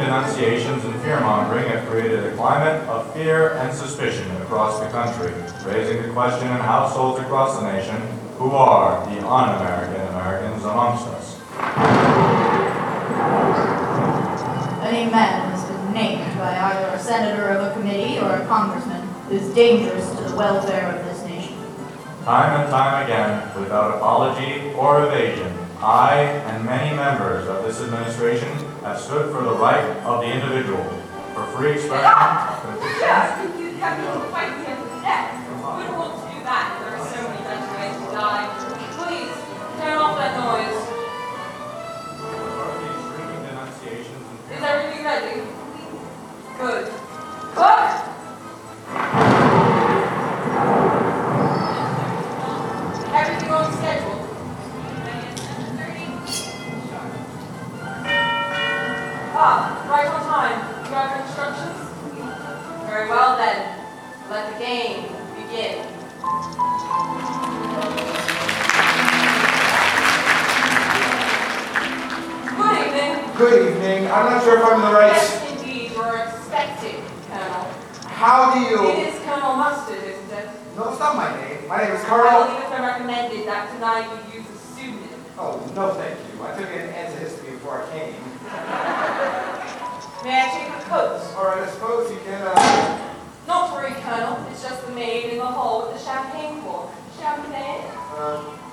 denunciations and fear-mongering have created a climate of fear and suspicion across the country, raising the question in households across the nation, who are the un-American Americans amongst us? Any man has been named by either a senator of a committee or a congressman is dangerous to the welfare of this nation. Time and time again, without apology or evasion, I and many members of this administration have stood for the right of the individual, for free expression. Yes, you have to fight him to death. We don't want to do that. There are so many better ways to die. Please, turn off that noise. Is everything ready? Good. Cook! Everything on schedule. Right on time. You have instructions? Very well then. Let the game begin. Good evening. Good evening. I'm not sure if I'm in the right... Yes, indeed. You're expected, Colonel. How do you... It is Colonel Mustard, isn't it? No, it's not my name. My name is I Carl. believe it's been recommended that tonight you use a pseudonym. Oh, no thank you. I took an antihistamine before I came. May I take a coat? All right, I suppose you can, Not worry, Colonel. It's just the maid in the hall with the champagne cork. Champagne?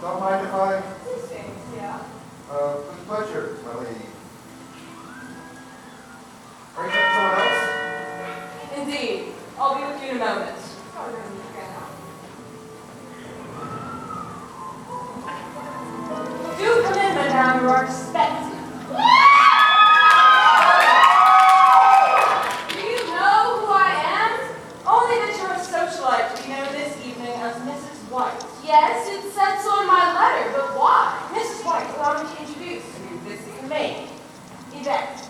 don't mind if I... These things, yeah. With pleasure, my lady. Are you taking someone else? Indeed. I'll be with you in a moment. Do come in, madame. You are expected. Do you know who I am? Only that you're a socialite to be known this evening as Mrs. White. Yes, it said so in my letter, but why? Mrs. White, allow me to introduce you. This is the maid, Yvette.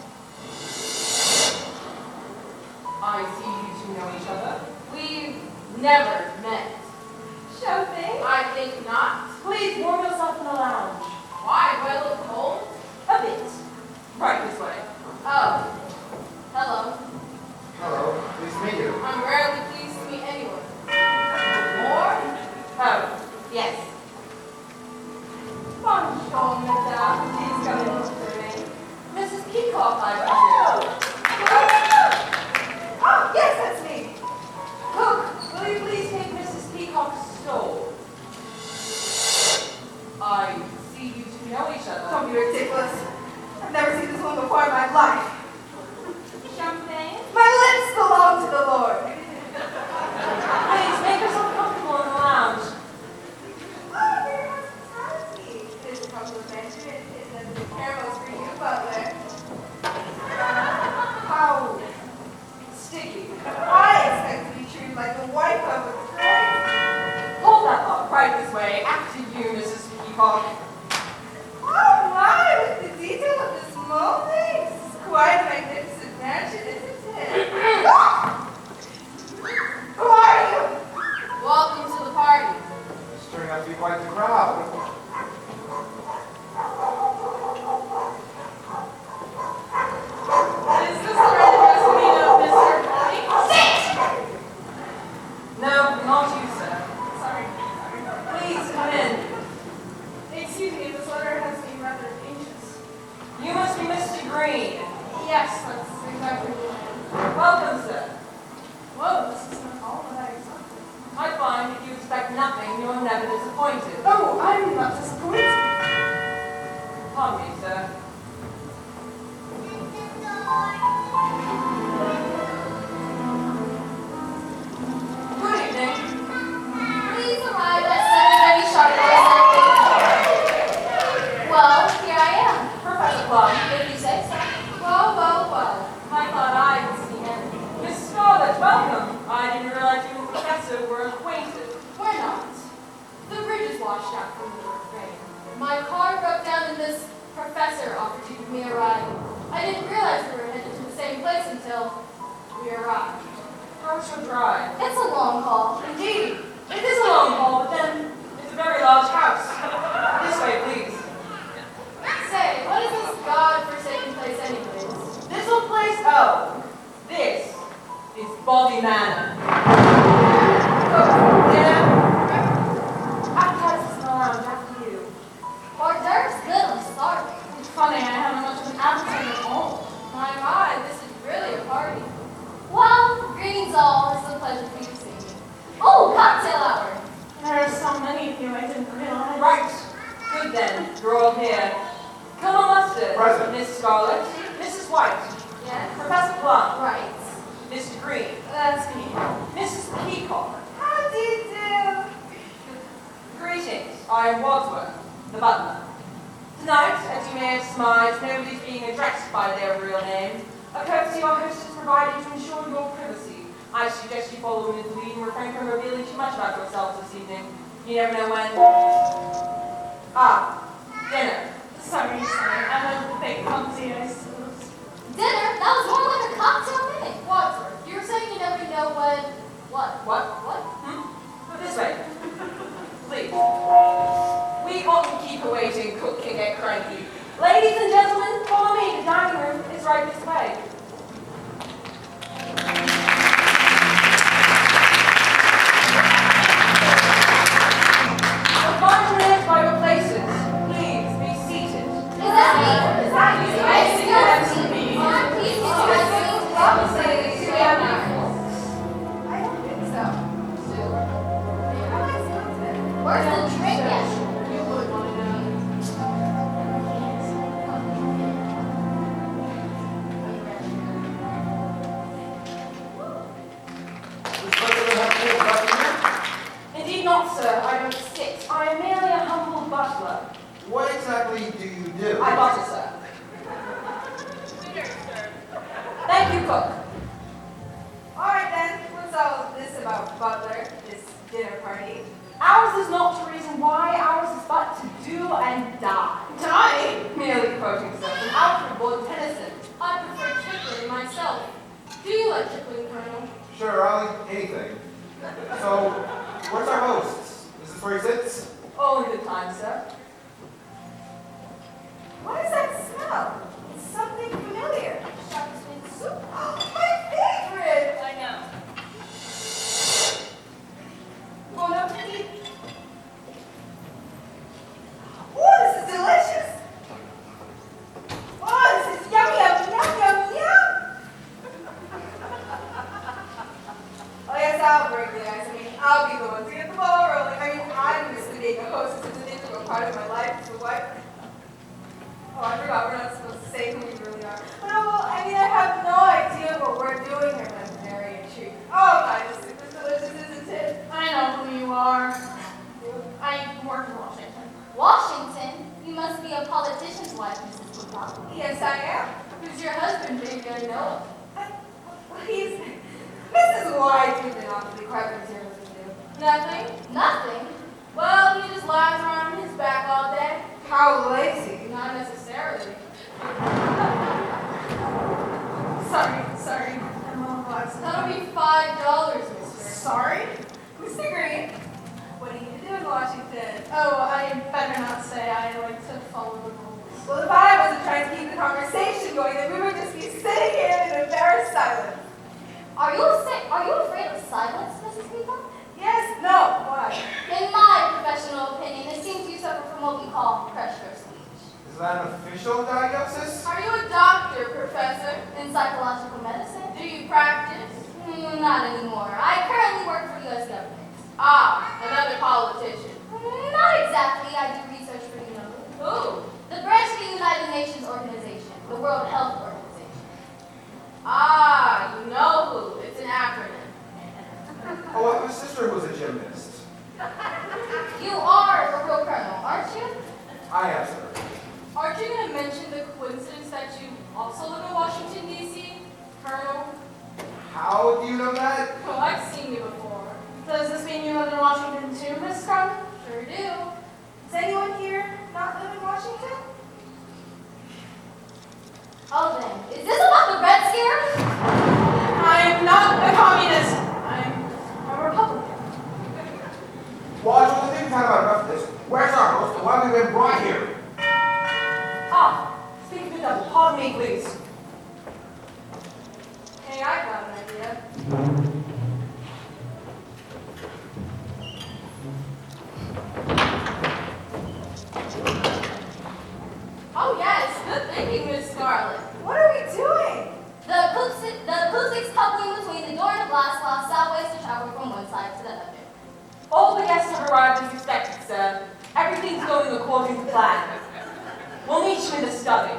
I see you two know each other. We've never met. Show thing? I think not. Please warm yourself in the lounge. Why? Do I look cold? A bit. Right this way. Oh. Hello. Hello. Pleased to meet you. I'm rarely pleased to meet anyone. More? Oh, yes. Bonjour, madame. Please come in for me. Mrs. Peacock, I presume. Oh, yes, that's me. Cook, will you please take Mrs. Peacock's stole? I see you two know each other. Don't be ridiculous. I've never seen this one before in my life. Champagne? My lips belong to the Lord. Please, make yourself comfortable in the lounge. Oh, very hospitality. This is complimentary. It says the caramels for you, butler. How Sticky. I expect to be treated like the wife of a great. Hold that thought right this way. After you, Mrs. Peacock. Oh my, with the detail of the small things. This is quite a magnificent mansion, isn't it? Who are you? Welcome to the party. It's turning out to be quite the crowd. Is this the address meet of Mr. Bobby? Sit! No, not you, sir. Sorry. Please come in. Excuse me, this letter has me rather anxious. You must be Mr. Green. Yes, that's exactly what I am. Welcome, sir. Whoa, this is not all that I expected. I find if you expect nothing, you are never disappointed. Oh, I'm not disappointed. Pardon me, sir. Good evening. Please arrive at 7:30 sharp. Well, here I am. Professor Plum. If you say so. Well. I thought I would see him. Miss Scarlett, welcome. I didn't realize you and the professor were acquainted. We're not. The bridge is washed out from the north rain. My car broke down and this professor offered to give me a ride. I didn't realize we were headed to the same place until we arrived. How's your drive? It's a long haul. Indeed. It is a long haul, but then it's a very large house. This way, please. Say, what is this God-forsaken place anyways? This little place So, this is Body Manor. Dinner. Appetizers in the lounge after you. Hors d'oeuvres good, I'm starving. It's funny, I haven't much of an appetite at all. My, this is really a party. Well, greetings all, it's a pleasure for you to see me. Oh, cocktail hour. There are so many of you, I didn't realize. Right. Good then, you're all here. Colonel Mustard. Present. Miss Scarlet. Mrs. White. Yes. Professor Plum. Right. Mr. Green. That's me. Mrs. Peacock. How do you do? Greetings, I am Wadsworth, the butler. Tonight, as you may have surmised, nobody's being addressed by their real name. A courtesy our host has provided to ensure your privacy. I suggest you follow his lead and refrain from revealing too much about yourselves this evening. You never know when. Dinner. Sorry, I'm a bit clumsy, I suppose. Dinner? That was more like a cocktail meeting. Wadsworth, you were saying you never know when... What? What? Put this way. Please. We often keep awaiting cook can get cranky. Ladies and gentlemen, follow me. The dining room is right this way. The firemen by your places. Please be seated. Is that me? Is that you? Excuse me. Please, I don't think so. Where's the drink at? You would want to know. Indeed not, sir. I don't sit. I am merely a humble butler. What exactly do you do? I butter, sir. Thank you, cook. Alright then, what's all this about Butler, this dinner party? Ours is not to reason why, ours is but to do and die. Die? Merely quoting, sir, from Alfred Lord Tennyson. I prefer Kipling myself. Do you like Kipling, Colonel? Sure, I'll eat anything. So, where's our host? Is this where he sits? All in good time, sir. What is that smell? It's something familiar. Shark's fin soup? Oh, my favorite! I know. Bon appetit! Oh, this is delicious! Oh, this is yum, yum, yum, yum, yum! Oh, yes, I'll break the ice. I'll be the one to get the ball rolling. I'm used to being a host. It's an integral part of my life. So what? Oh, I forgot. We're not supposed to say who we really are. But I have no idea what we're doing here, but I'm very intrigued. Oh my, this is delicious, isn't it? I know who you are. I work in Washington. Washington? You must be a politician's wife, Mrs. Woodcock. Yes, I am. Who's your husband, baby? I know He's Mrs. White. You've been awfully quiet here with you. Nothing? Nothing? Well, he just lies around his back all day. How lazy. Not necessarily. Sorry. I'm all lost. That'll be $5, mister. Sorry? Mr. Green, what do you do in Washington? Oh, I better not say. I like to follow the rules. Well, if I wasn't trying to keep the conversation going, then we would just be sitting here in embarrassed silence. Are you afraid of silence, Mrs. Peacock? Yes, no, why? In my professional opinion, it seems you suffer from what we call pressure speech. Is that an official diagnosis? Are you a doctor, Professor? In psychological medicine? Do you practice? Not anymore. I currently work for the U.S. government. Ah, another politician. Not exactly. I do research for you know Who? the branch of the United Nations Organization, the World Health Organization. Ah, you know who. It's an acronym. Oh, I have a sister who's a gymnast. You are a real colonel, aren't you? I am, sir. Aren't you going to mention the coincidence that you also live in Washington, D.C., Colonel? How do you know that? Oh, I've seen you before. Does this mean you live in Washington too, Miss Scarlet? Sure do. Does anyone here not live in Washington? Oh, then, is this about the Red Scare? I'm not a communist. I'm a Republican. Watch what the thing kind of enough of this. Where's our host and why have we been brought here? Speak of the devil, pardon me, please. acoustics coupling between the door and the glass allow sound waves to travel from one side to the other. All the guests have arrived as expected, sir. Everything's going according to plan. We'll meet you in the study.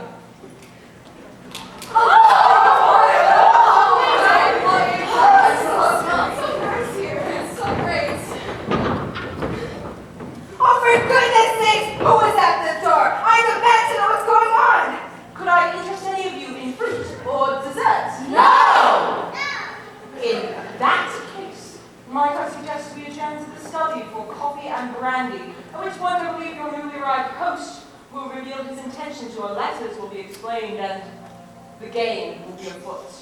Oh, for goodness sakes, who is at the door? I demand to know what's going on. Could I interest any of you in fruit or dessert? No! In that case, might I suggest we adjourn to the study for coffee and brandy, at which point I believe your newly arrived host will reveal his intentions, your letters will be explained, and the game will be afoot.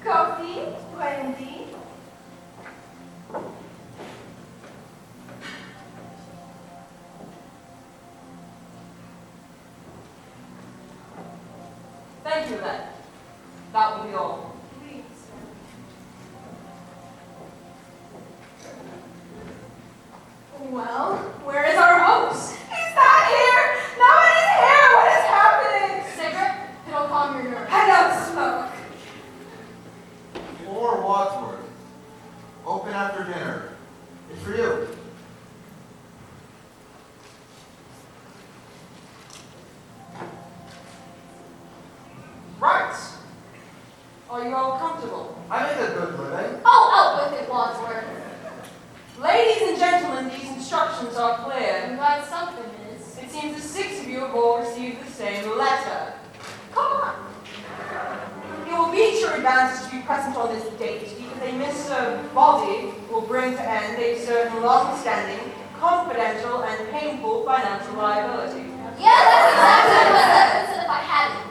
Coffee, brandy. Thank you, then. That will be all. Please, sir. Well, where is our host? He's not here! No one is here! What is happening? Cigarette? It'll calm your nerves. I don't smoke. For Wadsworth. Open after dinner. It's for you. Right. Are you all comfortable? I make a good living. Oh, out with it, Wadsworth. Ladies and gentlemen, these instructions are clear. I'm glad something is. It seems the 6 of you have all received the same letter. Come on. It will be to your advantage to be present on this date, because a Mr. Body will bring to end a certain long-standing, confidential, and painful financial liability. Yeah, that's exactly what I said if I hadn't.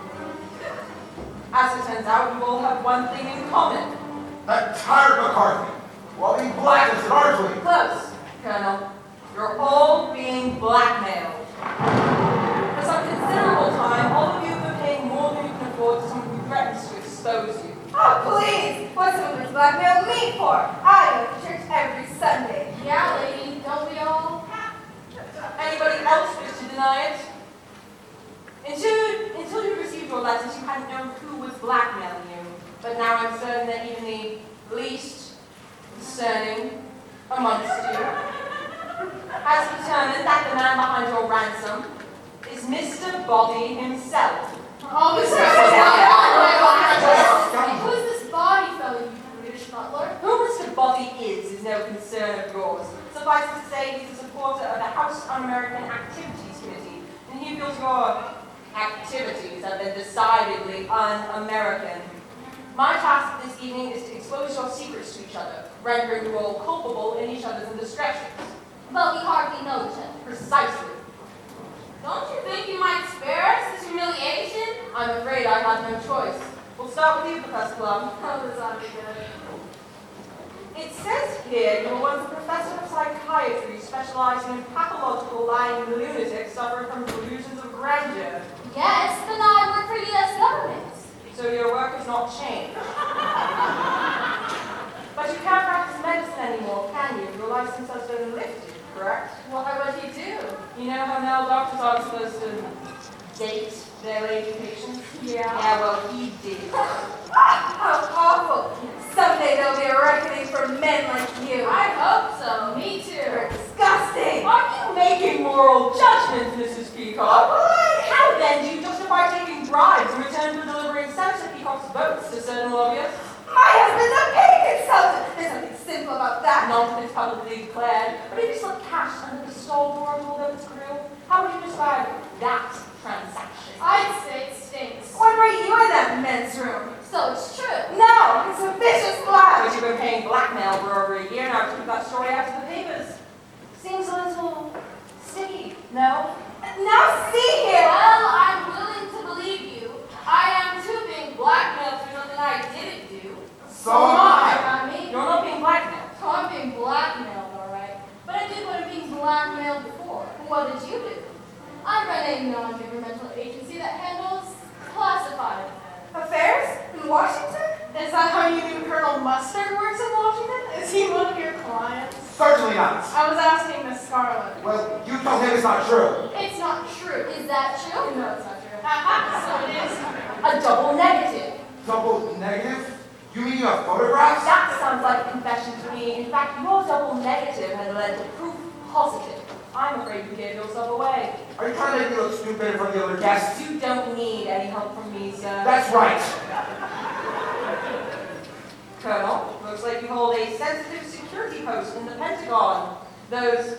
As it turns out, you all have one thing in common. That tired McCarthy. While being blacklisted largely. Close, Colonel. You're all being blackmailed. For some considerable time, all of you have been paying more than you can afford to someone who threatens to expose you. Oh, please! What's someone to blackmail me for? I go to church every Sunday. Yeah, lady, don't we all? Anybody else wish to deny it? Until you received your letters, you hadn't known who was blackmailing you. But now I'm certain that even the least discerning amongst you has determined that the man behind your ransom is Mr. Body himself. Oh, Mr. Who's this body fellow, you British butler? Who Mr. Body is no concern of yours. Suffice it to say, he's a supporter of the House Un-American Activities Committee, and he feels your activities have been decidedly un-American. My task this evening is to expose your secrets to each other, rendering you all culpable in each other's indiscretions. But we hardly know each other. Precisely. Don't you think you might spare us this humiliation? I'm afraid I have no choice. We'll start with you, Professor Plum. Oh, this ought to be good. It says here you were once a professor of psychiatry specializing in pathological lying lunatics suffering from delusions of grandeur. Yes, but now I work for U.S. government. So your work has not changed. But you can't practice medicine anymore, can you? Your license has been lifted, correct? Why would he do? You know how male doctors aren't supposed to date their lady patients? Yeah. Yeah, well, he did. How awful! Someday there'll be a reckoning for men like you. I hope so. Me You're too. disgusting! Are you making moral judgments, Mrs. Peacock? How then do you justify taking bribes in return for delivering Senator Peacock's votes to certain lobbyists? My husband's a paid consultant! There's nothing simple about that. Not that it's publicly declared, but if you slip cash under the stall door and pulled up its grill, how would you describe that transaction? I'd say it stinks. When were you in that men's room? So it's true. No, it's a vicious But lie. you've been paying blackmail for over a year now to keep that story out of the papers. Seems a little sticky, no? Now see here! Well, I'm willing to believe you. I am too being blackmailed for something I didn't do. So am I. Not me. You're not being blackmailed. So I'm being Certainly not. I was asking Miss Scarlet. Well, you told him it's not true. It's not true. Is that true? No, it's not true. So it is. A double negative. Double negative? You mean you have photographs? That sounds like a confession to me. In fact, your double negative has led to proof positive. I'm afraid you gave yourself away. Are you trying to make me look stupid in front of the other guests? You don't need any help from me, sir. That's right. Colonel, looks like you hold a sensitive security post in the Pentagon. Those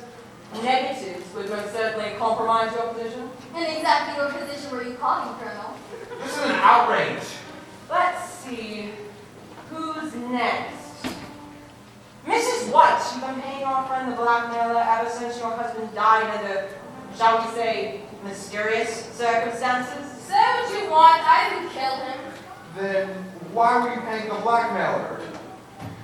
negatives would most certainly compromise your position. And exactly what position were you calling, Colonel? This is an outrage. Let's see. Who's next? Mrs. White, you've been paying our friend the blackmailer ever since your husband died under, shall we say, mysterious circumstances? Say what you want, I didn't kill him. Then why were you paying the blackmailer?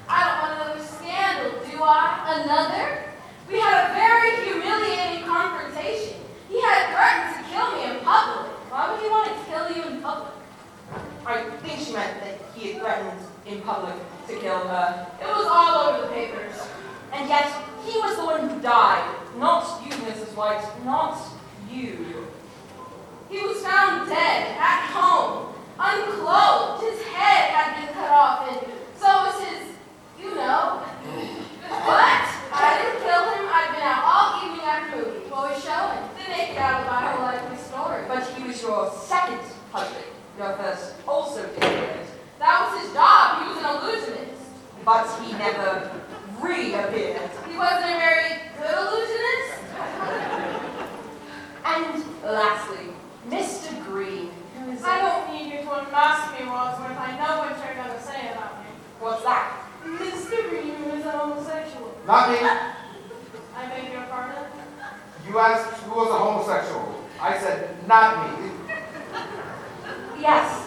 I don't want another scandal, do I? Another? We had a very humiliating confrontation. He had threatened to kill me in public. Why would he want to kill you in public? I think she meant that he had threatened in public to kill her. It was all over the papers. And yet, he was the one who died. Not you, Mrs. White. Not you. He was found dead at home, unclothed. His head had been cut off, and so was his, you know. But I didn't kill him. I'd been out all evening at a movie. What was showing? The naked alibi, a likely story. But he was your second husband. Your first also disappeared. That was his job. He was an illusionist. But he never reappeared. He wasn't a very good illusionist. And lastly, Mr. Green, who is... I don't need you to unmask me, Wadsworth. I know what you're going to say about me. What's that? Mr. Green is a homosexual. Not me. I beg your pardon? You asked who was a homosexual. I said, not me. Yes.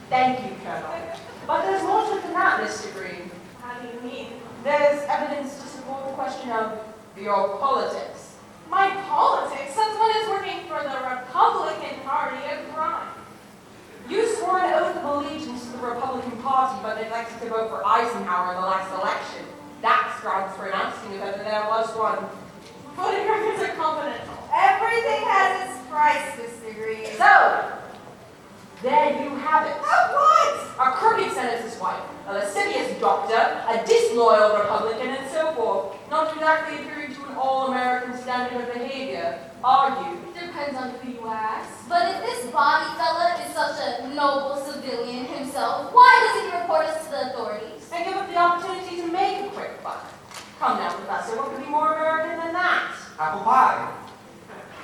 Thank you, Colonel. But there's more to it than that, Mr. Green. How do you mean? There's evidence to support the question of your politics. My politics? Since when is working for the Republican Party a crime? You swore an oath of allegiance to the Republican Party, but neglected to vote for Eisenhower in the last election. That's grounds for announcing if ever there was one. Voting records are confidential. Everything has its price, Mr. Green. So, there you have it. What? A crooked senator's wife, a lascivious doctor, a disloyal Republican, and so forth. Not exactly adhering to an all-American standard of behavior, are you? Depends on who you ask. But if this Bobby fella is such a noble civilian himself, why doesn't he report us to the authorities? And give up the opportunity to make a quick buck. Come now, Professor, what could be more American than that? Apple pie.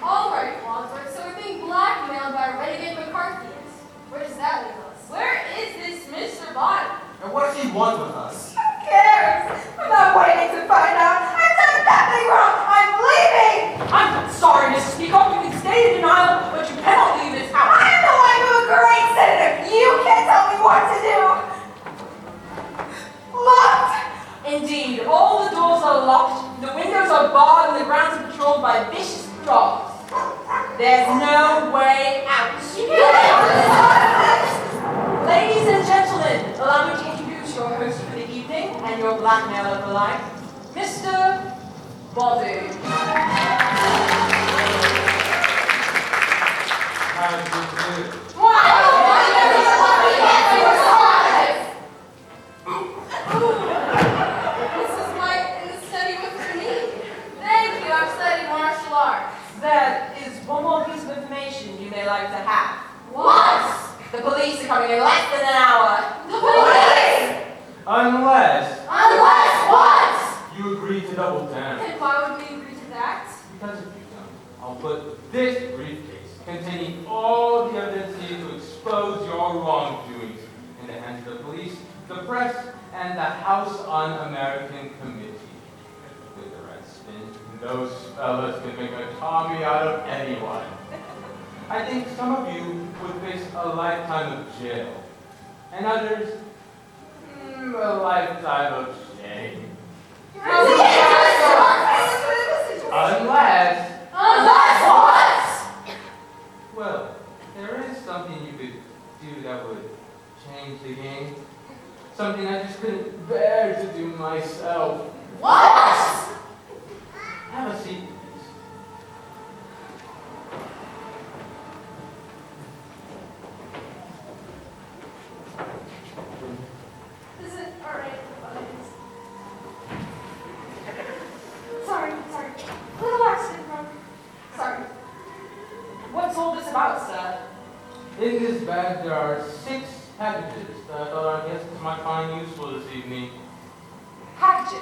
All right, Wadsworth, so we're being blackmailed by a renegade McCarthyist. Where does that leave us? Where is this Mr. Body? And what does he want with us? Who cares? I'm not waiting to find out. I've done nothing wrong. I'm leaving. I'm sorry, Mrs. Peacock, you can stay in denial, but you cannot leave this house. I'm the wife of a great senator. You can't tell me what to do. Locked. Indeed, all the doors are locked, the windows are barred, and the grounds are patrolled by vicious dogs. There's no way out. Ladies and gentlemen, allow me to introduce your host for the evening and your blackmailer for life, Mr. Body. Mrs. White in the study with me. Thank you, I've studied martial arts. There is one more piece of information you may like to have. What? The police are coming in less than an hour. The police! Unless Unless what? you agree to double down. And why would we agree to that? Because if you don't, I'll put this briefcase containing all the evidence needed to expose your wrongdoings in the hands of the police, the press, and the House Un-American Committee. With the right spin, those fellas can make a Tommy out of anyone. I think some of you would face a lifetime of jail, and others, a lifetime of shame. Unless, what? well, there is something you could do that would change the game. Something I just couldn't bear to do myself. What? this bag there are 6 packages that I thought our guests might find useful this evening. Packages.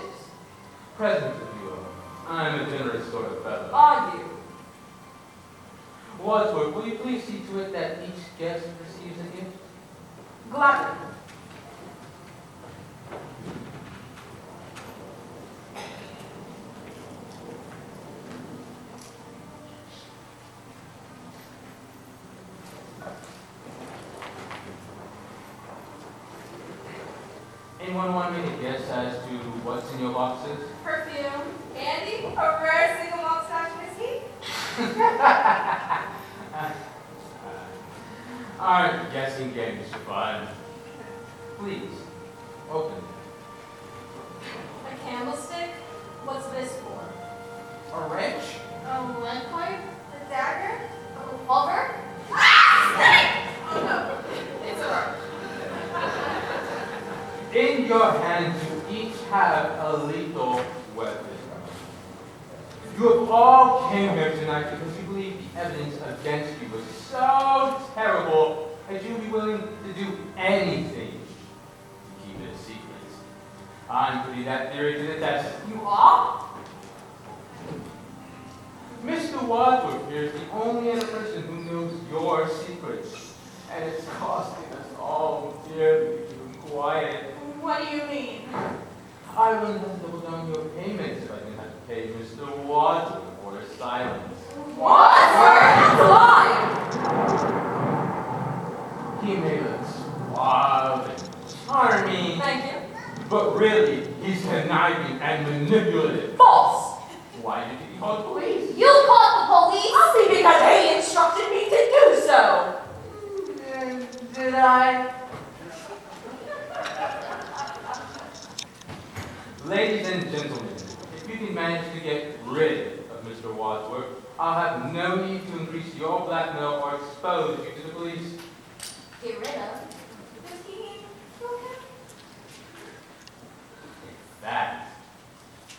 Presents, if you will. I'm a generous sort of fellow. Are you? Wadsworth, will you please see to it that each guest receives a gift? Gladly. Anyone want me to guess as to what's in your boxes? Perfume, candy, a rare single malt Scotch whiskey. Aren't guessing games fun? Please, open it. A candlestick? What's this for? A wrench? A lead pipe? A dagger? A revolver? Oh no, it's a rope. In your hands, you each have a lethal weapon. You have all came here tonight because you believe the evidence against you was so terrible that you'd be willing to do anything to keep it a secret. I'm putting that theory to the test. You are? Mr. Wadsworth here is the only other person who knows your secrets, and it's costing us all dearly to keep them quiet. What do you mean? I will not double down your payments if I didn't have to pay Mr. Wadsworth for his silence. Wadsworth? That's a lie! He may look suave and charming, Thank you. but really, he's conniving and manipulative. False! Why did he call the police? You called the police? Only because he instructed me to do so. Did I? Ladies and gentlemen, if you can manage to get rid of Mr. Wadsworth, I'll have no need to increase your blackmail or expose you to the police. Get rid of. Does he mean kill him? That,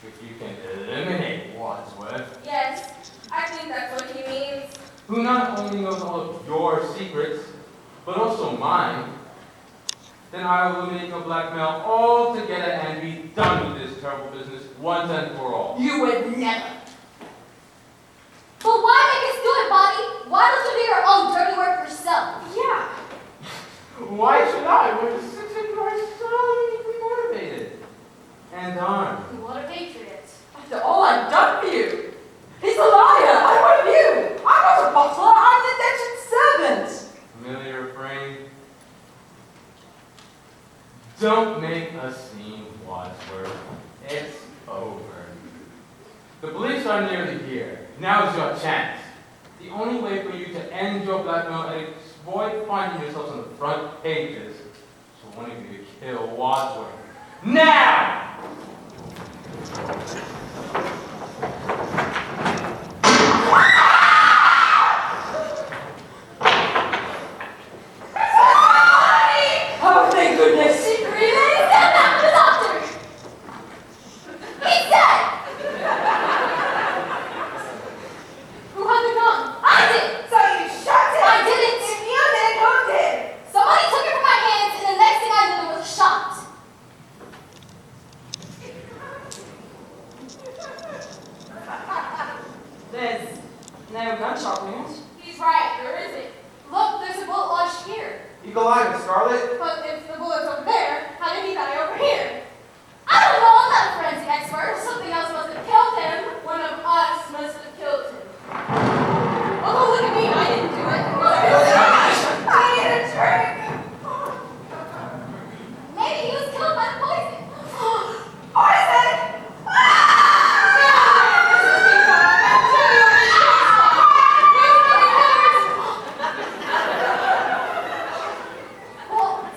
if you can eliminate Wadsworth, Yes, I think that's what he means. who not only knows all of your secrets, but also mine, then I will eliminate your blackmail altogether and be done with this terrible business once and for all. You would never. But why make us do it, Bobby? Why don't you do your own dirty work yourself? Yeah. Why should I when the 6 of you are so uniquely motivated and armed? What a patriot. After all I've done for you. He's a liar. I want you. I'm not a butler. I'm an indentured servant. Familiar refrain? Don't make a scene, Wadsworth. It's over. The police are nearly here. Now's your chance. The only way for you to end your blackmail and avoid finding yourselves on the front pages is for one of you to kill Wadsworth. Now! Oh, thank goodness. She really said that to the doctor. He's dead. Who had the gun? I did. So you shot him? I didn't. If you did, who did? Somebody took it from my hands, and the next thing I knew, there was a shot. There's no gunshot wounds. He's right, there isn't. Look, there's a bullet lodged here. Eagle Eye, Miss Scarlet. But if the bullet's over there, how did he die over here? I don't know, I'm not a forensic expert. Something else must have killed him. One of us must have killed him. Oh, look at me, I didn't do it. I need a drink. Maybe he was killed by the poison. Poison! Well,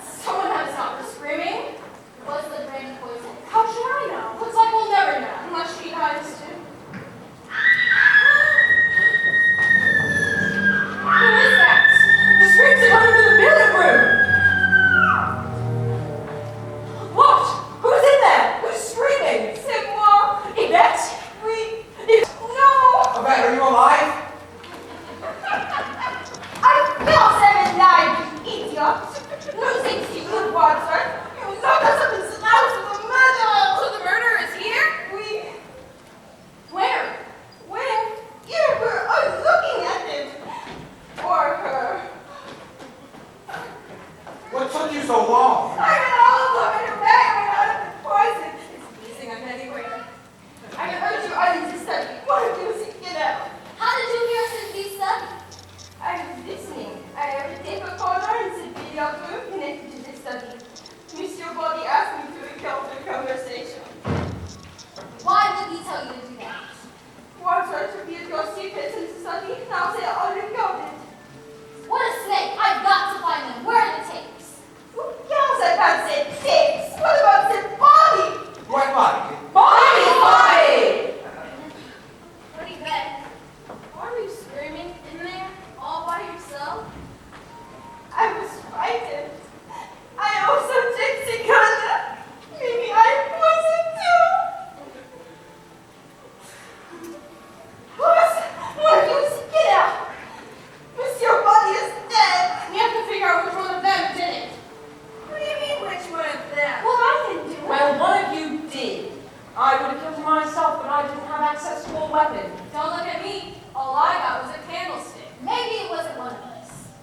I would have killed him myself, but I didn't have access to a weapon. Don't look at me. All I got was a candlestick. Maybe it wasn't one of us.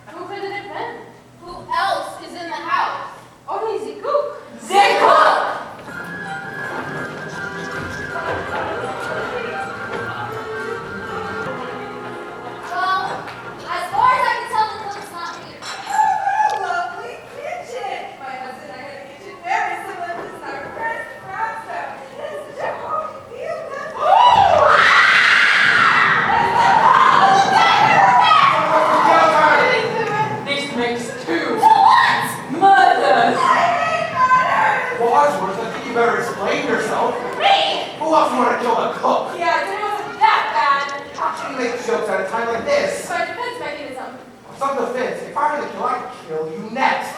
Who could it have been? Who else is in the house? Only Zikook. Zikook! Well, as far as I can tell, the cook's not here. Oh, lovely kitchen. My husband and I had a kitchen very similar to this in our first brownstone. It is such a homey feel. This makes two. Murders! Wadsworth, I think you better explain yourself. Me! Who else would want to kill a cook? Yeah, it wasn't that bad. How can you make jokes at a time like this? It's my defense mechanism. Some defense. If I were the killer, I'd kill you next.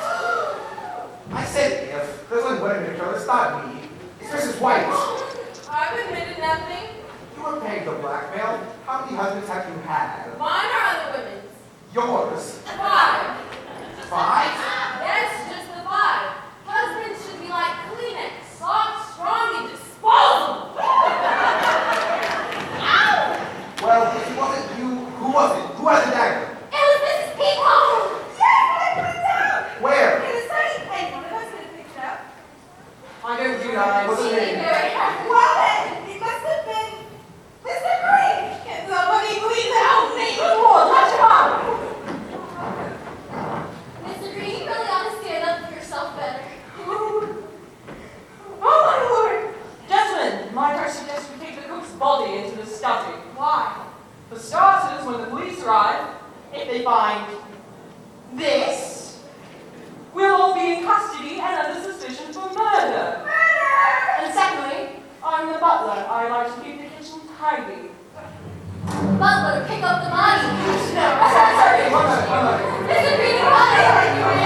I said if. There's only one to kill. It's not me. It's Mrs. White. I've admitted nothing. You were paid the blackmail. How many husbands have you had? Mine or other women's? Yours. 5. 5? Yes, just the 5. Husbands should be like Kleenex, soft, strong, and disposable. Well, if it wasn't you, who was it? Who has the dagger? It was Mrs. Peacock. Yes, I put it down. Where? In the study. Hey, one of us gonna pick it up. I don't do that. What's his name? Well then, it must have been Mr. Green. Can somebody please help me? Good Lord, touch him up! Mr. Green, you really ought to stand up for yourself better. Oh my lord. Gentlemen, might I suggest we take the cook's body into the study? Why? For starters, when the police arrive, if they find this, we'll all be in custody and under suspicion for murder. And secondly, I'm the butler. I like to keep the kitchen tidy. Butler, pick up the body. Sorry, one minute. Mr. Green, your body. Where are you going?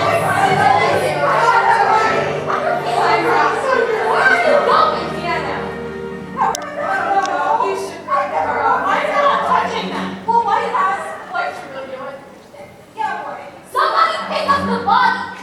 You should break the girl. I'm not touching that. Well, why ask? What you really doing? Yeah, boy. Somebody pick up the body.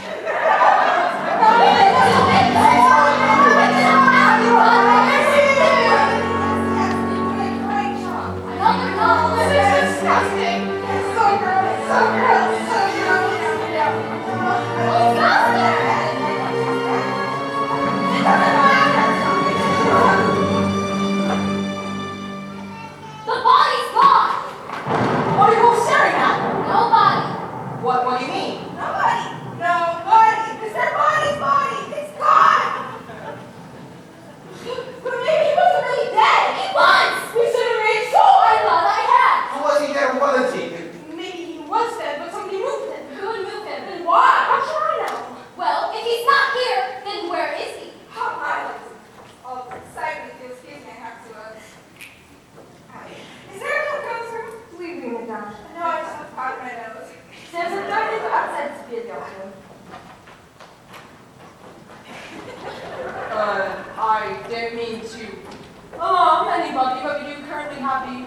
The body's gone. What are you all staring at? Nobody. What do you mean? Nobody. Mr. Body's body. It's gone. But maybe he wasn't really dead. He was. We should have made sure. I thought I had. Who was he there? Wasn't he? Maybe he was dead, but somebody moved him. Who would move him? And why? How should I know? Well, if he's not here, then where is he? Oh, I was all excited with you. Excuse me, I have to, Is there a comes room? We bring it down. No, I just have part of my nose. There's a door outside to be a doctor. I don't mean to alarm anybody, but we do currently have the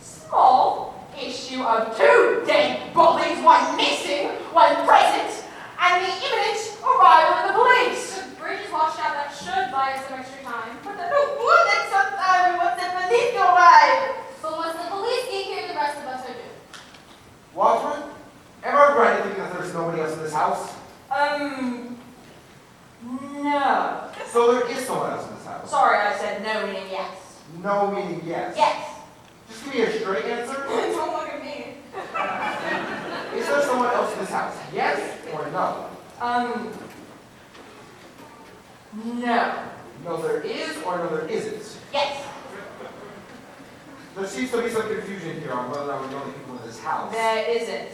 small issue of 2 dead bodies, one missing, one present, and the imminent arrival of the police. The bridge is washed out. That should buy us some extra time. But the would take some time once the police arrive. But once the police get here, the rest of us are doomed. Wadsworth? Am I right in thinking that there's nobody else in this house? No. So there is someone else in this house? Sorry, I said no, meaning yes. No meaning yes. Yes. Just give me a straight answer. Don't look at me. Is there someone else in this house? Yes or no? No. No, there is or no, there isn't. Yes. There seems to be some confusion here on whether or not we're the only people in this house. There isn't.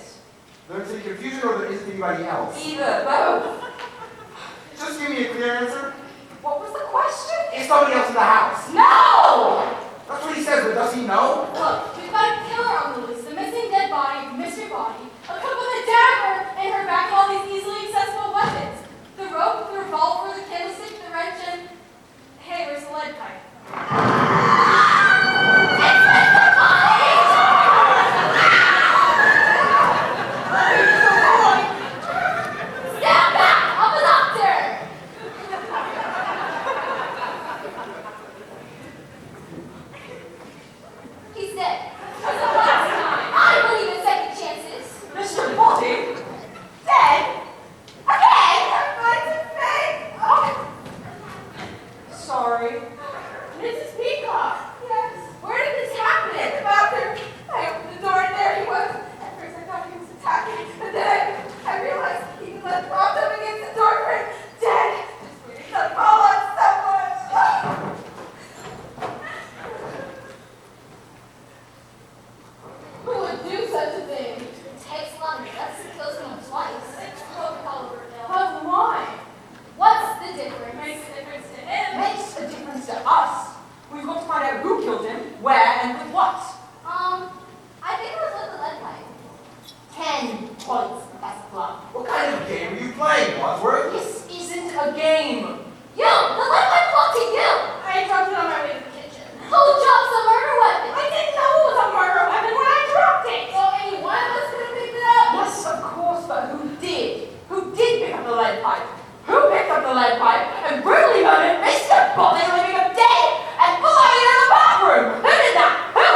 There's any confusion or there isn't anybody else? Either, both. Just give me a clear answer. What was the question? Is somebody else in the house? No! That's what he says, but does he know? Look, we've got a killer on the loose. The missing dead body of Mr. Body. A cook with a dagger in her back and all these easily accessible weapons. The rope, the revolver, the candlestick, the wrench, and... Hey, where's the lead pipe? It's Mr. Body! Stand back! I'm a doctor! Mrs. Peacock! Yes. Where did this happen? In the bathroom. I opened the door and there he was. At first I thought he was attacking, but then I realized he was propped up against the door frame, dead. Just waiting to fall on someone. Who would do such a thing? It takes a lot of guts to kill someone twice. But why? What's the difference? Makes a difference to him. Makes a difference to us. We've got to find out who killed him, where, and with what. I think it was with the lead pipe. 10 points, Professor Plum. What kind of game are you playing, Wadsworth? This isn't a game. You! The lead pipe belonged to you! I dropped it on my way to the kitchen. Who drops a murder weapon? I didn't know it was a murder weapon when I dropped it. So any one of us could have picked it up? Yes, of course, but who did? Who did pick up the lead pipe? Who picked up the lead pipe and brutally murdered Mr. Bobby leaving him dead and bloody in the bathroom? Who did that? Who?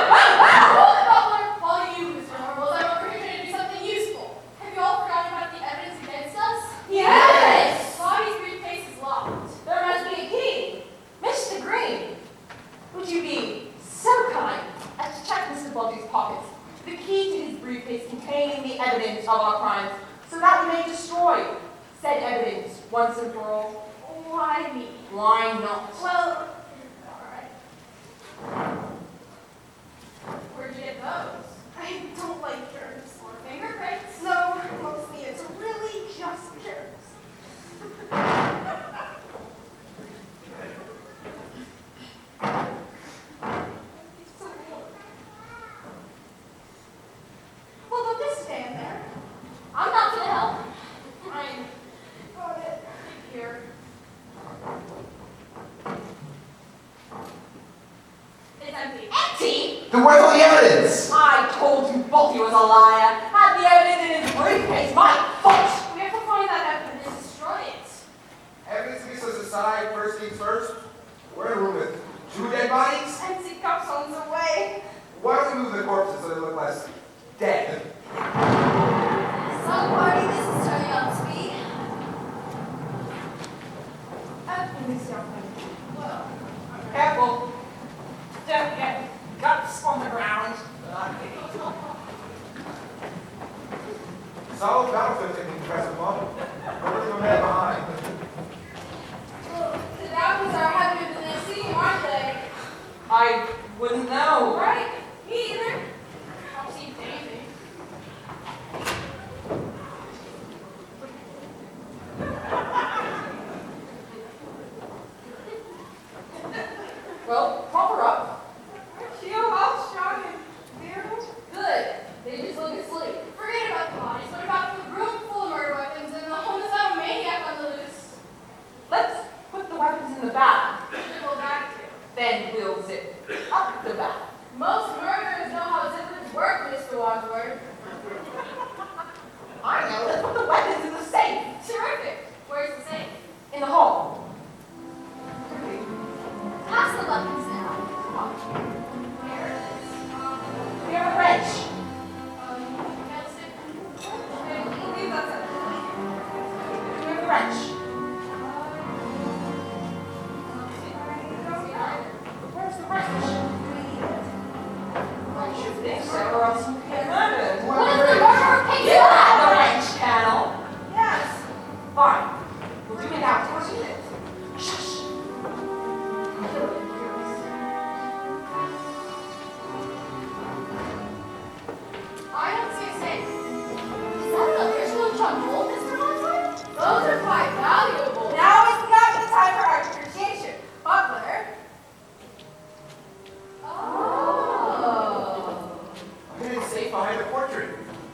Hold it, Butler. While you, Mr. Norville, I'm over here trying to do something useful. Have you all forgotten about the evidence against us? Yes! Bobby's briefcase is locked. There must be a key. Mr. Green, would you be so kind as to check Mr. Bobby's pockets for the key to his briefcase containing the evidence of our crimes so that we may destroy said evidence once and for all? Why me? Why not? Well, alright. Where'd you get those? I don't like germs. Or fingerprints? No, mostly it's really just germs. Well, they'll just stand there. I'm not gonna help. Fine. Got it. Here. It's empty. Empty? Then where's all the evidence? I told you Bobby was a liar. Had the evidence in his briefcase. My fault. We have to find that evidence and destroy it. Evidence against us aside, first things first. We're in a room with 2 dead bodies. Empty cups on the way. Why don't we move the corpses so they look less dead? Some party this is turning out to be. Careful. Don't get guts on the ground. Solid battlefield technique, Professor Plum. We're leaving a man behind. The Dowdens are heavier than they seem, aren't they? I wouldn't know. Right? Me either. I'll see Daisy. Well, prop her up. Aren't you all strong and fearful? Good. They just look asleep. Forget about the bodies. What about the room full of murder weapons and the homicidal maniac on the loose? Let's put the weapons in the bag. To go back to. Then we'll zip up the bag. Most murderers know how zippers work, Mr. Wadsworth. I know. Let's put the weapons in the safe. Terrific. Where's the safe? In the hall. Pass the weapons now. Here it is. We have a wrench. Candlestick. I believe that's it. We have a wrench. Where's the wrench? I should think so, or else you get murdered. What is the murderer picked You up? have the wrench, Colonel. Yes. Fine. We'll do it afterwards. Shush. I don't see a safe. Is that an original drum roll, Mr. Wadsworth? Those are quite valuable. Now is not the time for art appreciation. Butler. Oh. A hidden safe behind the portrait.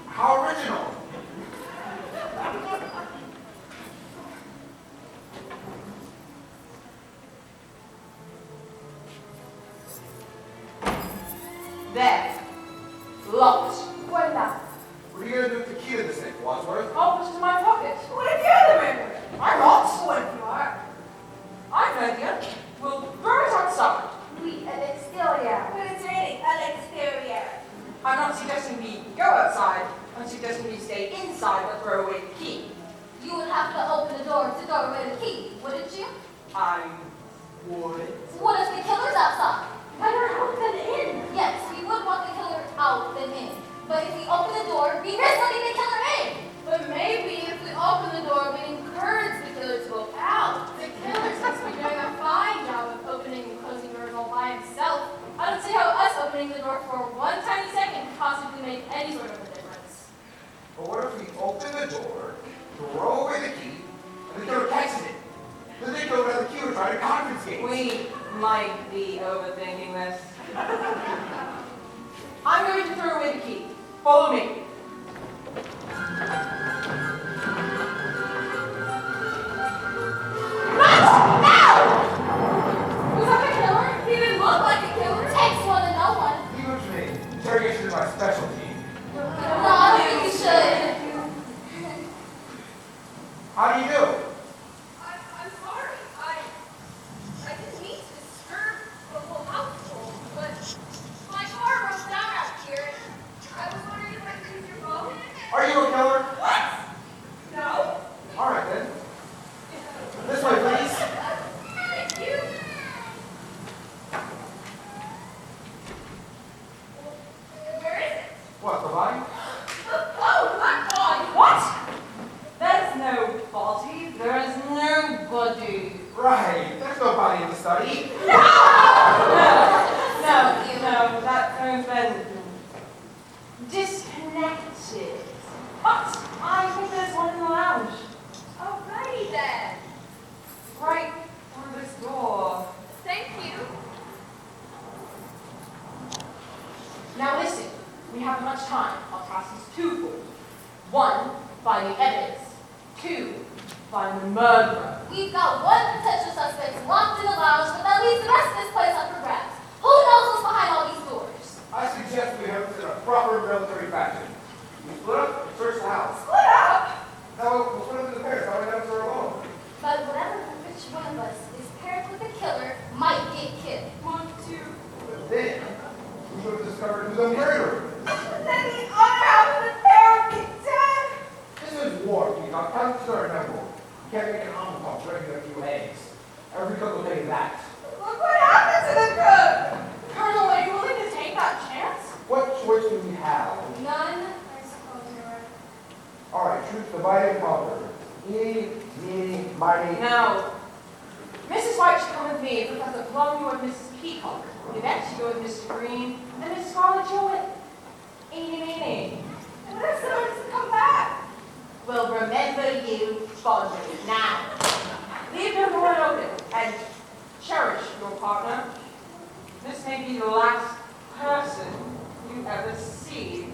How original. There. Locked. Voila. What are you going to do with the key to this thing, Wadsworth? I'll put it in my pocket. What if you're the murderer? I'm not. What if you are? I've no idea. We'll throw it outside. Oui, à l'extérieur. When it's raining, à l'extérieur. I'm not suggesting we go outside. I'm suggesting we stay inside but throw away the key. You would have to open the door to throw away the key, wouldn't you? I would. What if the killer's out throw away the key, and the killer catches it. Then they go down the queue and try to confiscate. We might be overthinking this. I'm going to throw away the key. Follow me. Was that the killer? He didn't look like a killer. Takes one to know one. Leave it to me. Interrogation is my specialty. No, I don't think you should. How do you do? I'm sorry. I didn't mean to disturb the whole household, but my car broke down out here. I was wondering if I could use your phone. Are you a killer? What? No. All right then. This way, please. Thank you. Where is it? What, the body? Oh, my God. What? There's no body. There is nobody. Right. There's no body in the study. No, that phone's been disconnected. But I think there's one in the lounge. Alrighty then. Right through this door. Thank you. Now listen, we haven't much time. Our task is twofold. One, find the evidence. Two, find the murderer. We've got one potential suspect locked in the lounge, but that leaves the rest of this place up for grabs. Who knows what's behind all these doors? I suggest we have this in a proper military fashion. We split up and search the house. Split up. Now we'll split up into pairs. That way none of us are alone. But whatever which one of us is paired with a killer might get killed. One, two. But then we would have discovered who the murderer is. But then the other half of the pair would be dead. This is war, please. I'll tell you to remember. You can't make an omelet off breaking a few eggs. Every cook will tell you that. Look what happened to the cook. Colonel, are you willing to take that chance? What choice do we have? None, I suppose you're right. All right, troops divide and conquer. Eeny, meeny, miny. No. Mrs. White should come with me, Professor Plum with Mrs. Peacock. Yvette should go with Mr. Green, and Miss Scarlett Joe with Eeny Meeny. And what if someone doesn't come back? We'll remember you fondly. Now, leave your door open and cherish your partner. This may be the last person you ever see.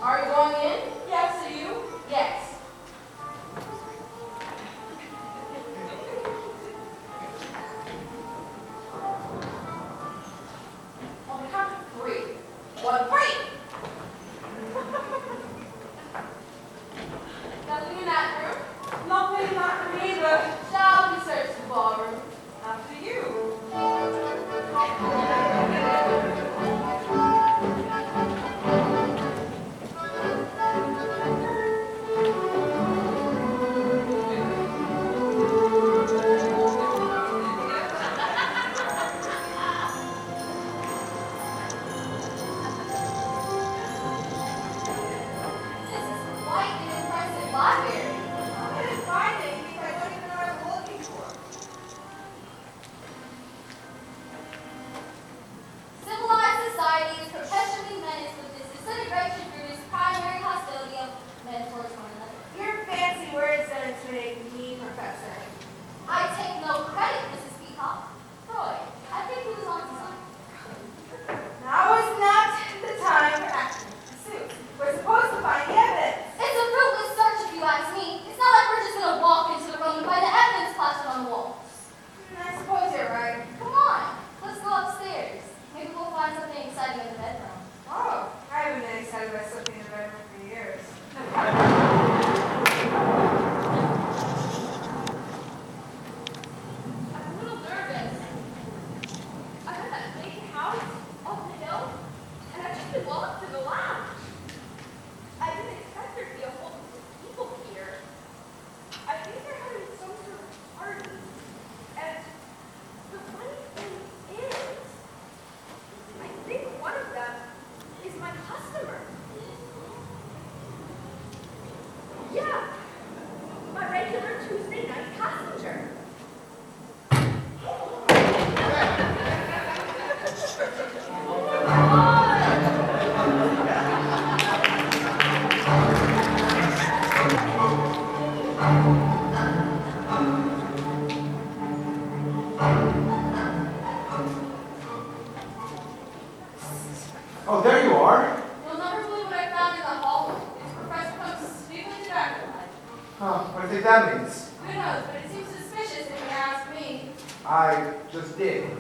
Are you going in? Yes, are you? Yes. On the count of three. 1, 3! Nothing in that room? Nothing in that room either. Shall we search the ballroom? After you. excited by something in the bedroom for years. I'm a little nervous. I have that big house up the hill, and I've just been walking to the lounge. I didn't expect there to be a whole group of people here. I think they're having some sort of party. And the funny thing is, I think one of them is my customer. Yeah, my regular Tuesday night passenger. Oh, there you are. You'll never believe what I found in the hallway. It's Professor Cook's sleeping tobacco pipe. Huh, what do you think that means? Who knows, but it seems suspicious if you ask me. I just did.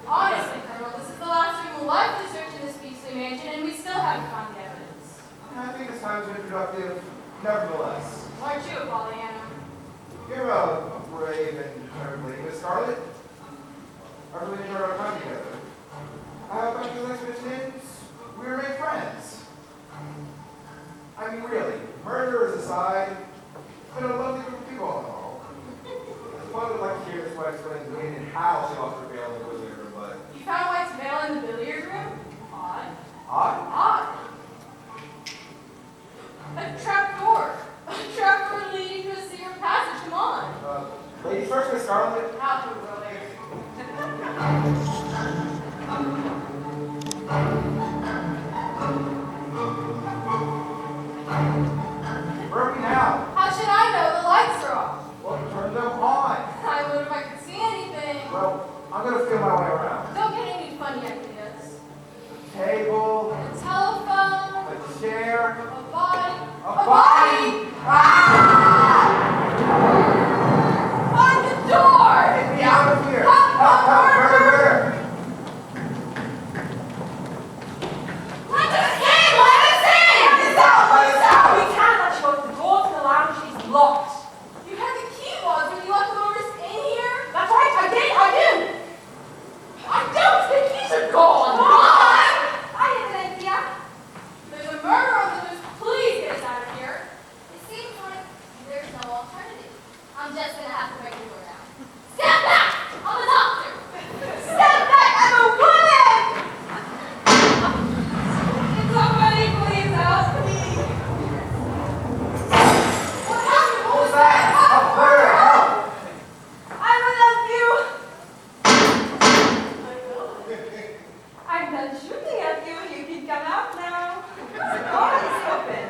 Honestly, Colonel, this is the last time we'll likely search in this beastly mansion, and we still haven't found the evidence. I think this time is introductive, nevertheless. Aren't you, Pollyanna? You're a brave and clever lady, Miss Scarlet. I really enjoyed our time together. I hope after the next incident, we remain friends. I mean, really, murderers aside, it's been a lovely group of people on the whole. I would like to hear this wife explain when and how she lost her veil in the billiard room, but... You found White's veil in the billiard room? Odd. Odd? Odd. A trap door. A trap door leading to a secret passage. Come on. Ladies first, Miss Scarlet. Out the world. Where are we now? How should I know? The lights are off. Well, turn them on. I would if I could see anything. Well, I'm gonna feel my way around. Don't get any funny ideas. Table, A telephone, a chair, a body. a body! Find the door! Get me out of here! Help, Where? Let us in! Let us in! Let us out! We can't let you open the door to the lounge. She's locked. You had the key was when you left the motors in here? That's right, I did. I don't. The keys are gone. Why? I have an idea. There's a murder on the loose. Please get us out of here. It seems like there's no alternative. I'm just gonna have to break the door down. Step back! I'm a doctor! Step back! I'm a woman! Can somebody please help me? What happened? What was that? Where? Help! I will help you! I'm done shooting at you. You can come out now. The door is open.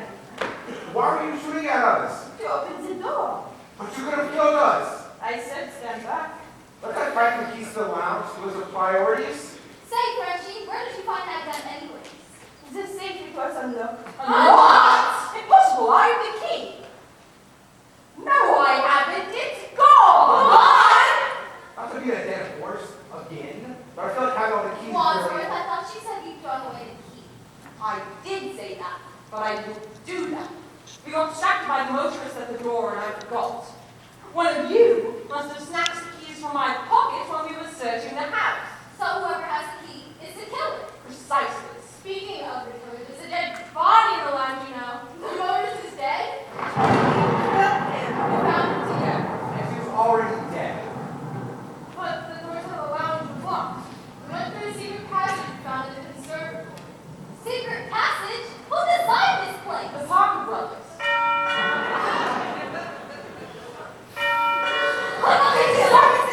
Why are you shooting at us? You open the door. But you could have killed us! I said stand back. Let that fight the keys to the lounge. Those are priorities. Say, Frenchie, where did you find that gun anyways? The safe was unlocked. What? Impossible. I have the key. No, I haven't. It's gone! Not to be a dead horse again, but I feel like having all the keys. Wadsworth, I thought she said you'd thrown away the key. I did say that, but I didn't do that. We got distracted by the motorist at the door and I forgot. One of you must have snatched the keys from my pocket when we were searching the house. So whoever has the key is the killer. Precisely. Speaking of the killer, there's a dead body in the lounge, you know. The motorist is dead. We found him together. And he was already dead. But the doors of the lounge were locked. We went through the secret passage and found it in the conservatory. Secret passage? Who designed this place? The Parker brothers.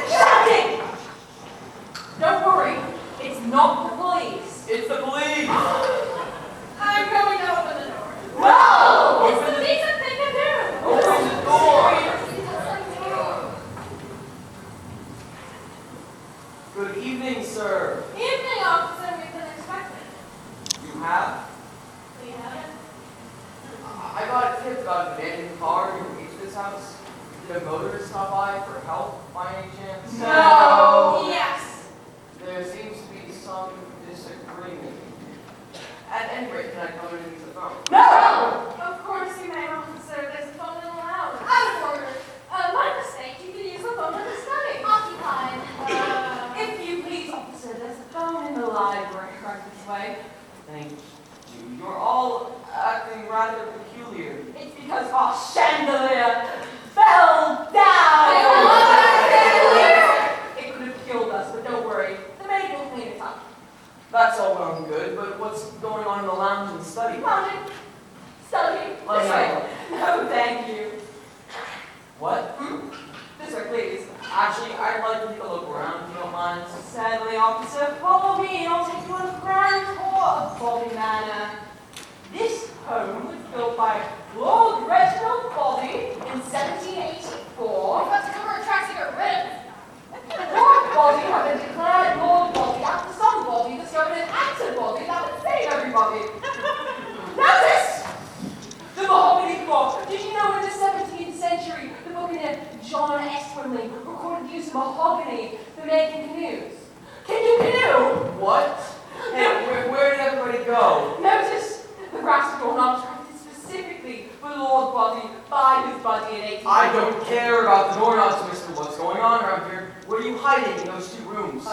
Shouting! Don't worry, it's not the police. It's the police! I'm going to open the door. No! It's the decent thing to do. Open the door! Good evening, sir. Evening, officer. We've been expecting. You have? We haven't. I got a tip about an abandoned car near Beach's house. Did a motorist stop by for help by any chance? No. Yes. There seems to be some disagreement. At any rate, can I come in and use the phone? No! Of course you may, officer. There's a phone in the lounge. Out of order. My mistake. You can use the phone in the study. Occupied. If you please, officer, there's a phone in the library right this way. Thank you. You're all acting rather peculiar. It's because our chandelier fell down! It could have killed us, but don't worry. The maid will clean it up. That's all well and good, but what's going on in the lounge and study? Lounging. Study. Let me know. No, thank you. What? This way, please. Actually, I'd like to take a look around, if you don't mind. Sadly, officer, follow me and I'll take you on a grand tour of Bobby Manor. This home was built by Lord Reginald Bobby in 1784. We've got to cover our tracks to get rid of it. Lord Bobby had been declared Lord Bobby after some Bobby discovered an actor Bobby that would save everybody. Notice! The mahogany floor. Did you know in the 17th century, the buccaneer John Esquimling recorded the use of mahogany for making canoes? Can you canoe? What? Hey, where did everybody go? Notice the brass doorknobs crafted specifically for Lord Bobby by his buddy in 18. I don't care about the doorknobs, mister. What's going on around here? What are you hiding in those two rooms?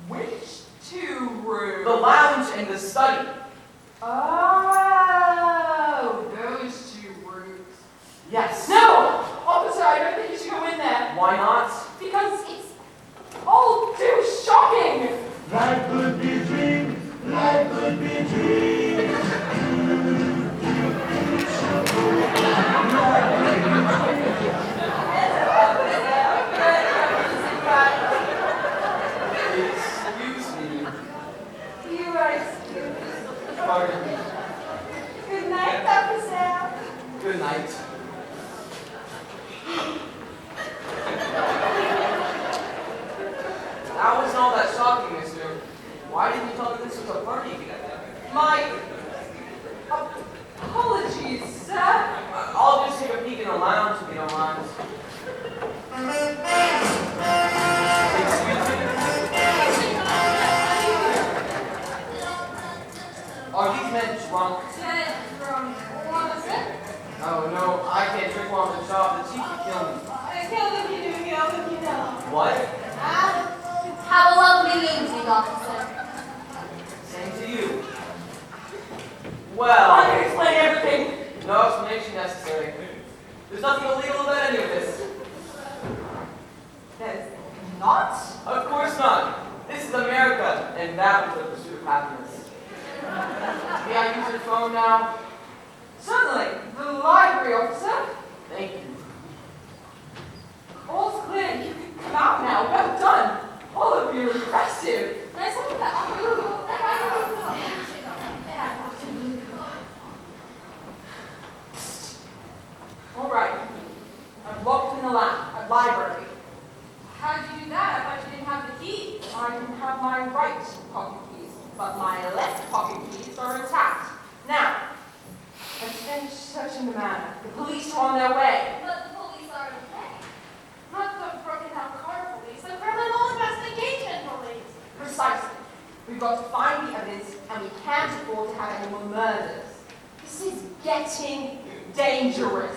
Which two rooms? The lounge and the study. Oh, those two rooms. Yes. No! Officer, I don't think you should go in there. Why not? Because it's all too shocking. Life could be a dream, life could be a dream. Excuse me. You are excused. Pardon me. Good night, officer. Good night. That wasn't all that shocking, mister. Why didn't you tell me this was a party? My apologies, sir. I'll just take a peek in the lounge if you don't mind. Excuse me? Are these men drunk? Dead from what is it? Oh no, I can't drink while I'm in the shop. The chief would kill me. I can't look you do, I'll look you know. What? Have a lovely evening, officer. Same to you. I Well, can explain everything. no explanation necessary. There's nothing illegal about any of this. There's not? Of course not. This is America, and that was the pursuit of happiness. May I use your phone now? Certainly. The library officer. Thank you. All's clear. You can come out now. Well done. All of you are impressive. Nice one with that. All right. I'm locked in the library. How'd you do that? I thought you didn't have the key. I can have my right pocket keys, but my left pocket keys are intact. Now, let's finish searching the manor. The police are on their way. But the police are okay. Not the broken down car police, the criminal investigation police. Precisely. We've got to find the evidence, and we can't afford to have any more murders. This is getting dangerous.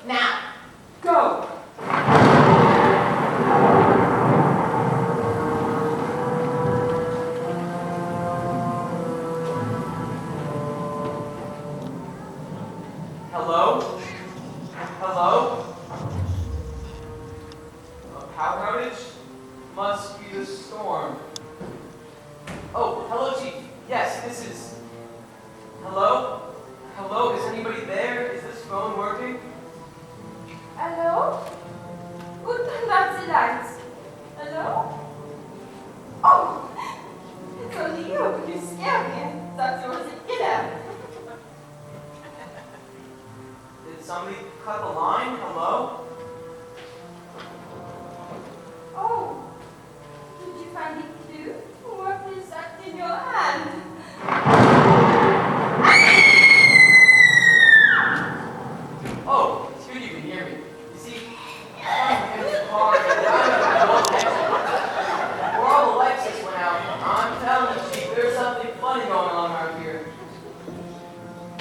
Now, go. Hello? Hello? A power outage? Must be the storm. Oh, hello, Chief. Yes, this is... Hello? Hello, is anybody there? Is this phone working? Hello? Guten Nacht. Hello? Oh, it's only you. You scared me. I thought you was a killer. Did somebody cut the line? Hello? Oh, did you find it too? What is that in your hand? Oh, it's good you can hear me. You see, I'm in the car and where all the lights just went out. I'm telling you, Chief, there's something funny going on around here.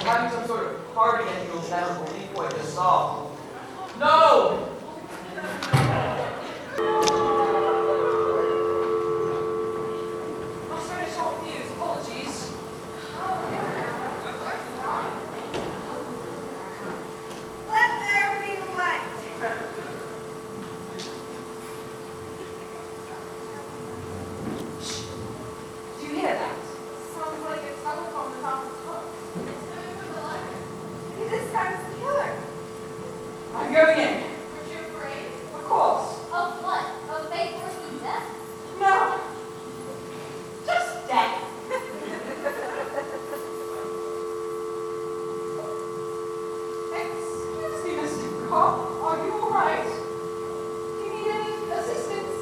having some sort of party that you will never believe what I just saw. No! I'm sorry to show confused. Apologies. Let there be light. Do you hear that? Sounds like a telephone without a hook. It's coming from the library. Maybe this time's the killer. I'm going in. Aren't you afraid? Of course. Of what? Of fate worse death? No. Just death. Excuse me, Mr. Cop. Are you all right? Do you need any assistance?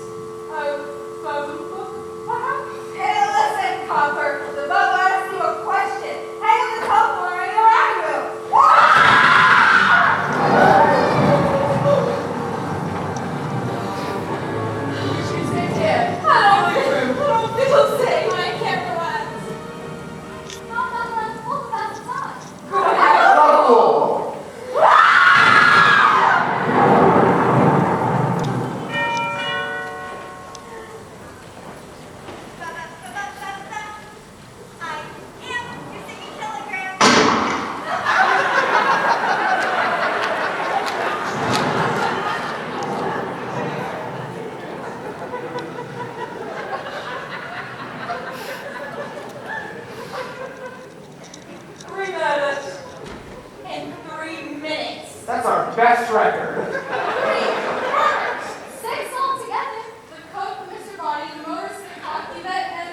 Phone book, perhaps? Hey, listen, Copper. The boat asked you a question. Hang up the telephone or you're out of you. She's in here. I don't think he'll say. I can't relax. Not that left full about the time. Good idea. I am your singing telegram. Three minutes. In 3 minutes. That's our best record. Six altogether. The cook, Mr. Body, the motorist, the cocky vet, and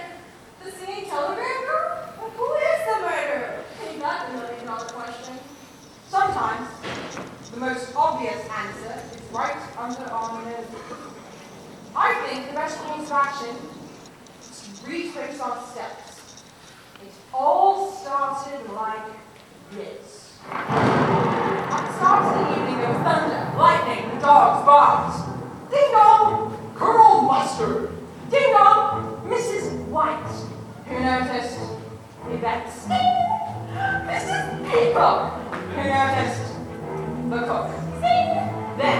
the singing telegram girl? Who is the murderer? Ain't that the million-dollar question? Sometimes the most obvious answer is right under our nose. I think the best course of action is to retrace our steps. It all started like this. At the start of the evening there was thunder, lightning, the dogs barked. Ding dong, Colonel Mustard. Ding dong, Mrs. White, who noticed Yvette's Mrs. Peacock, who noticed the cook. Then,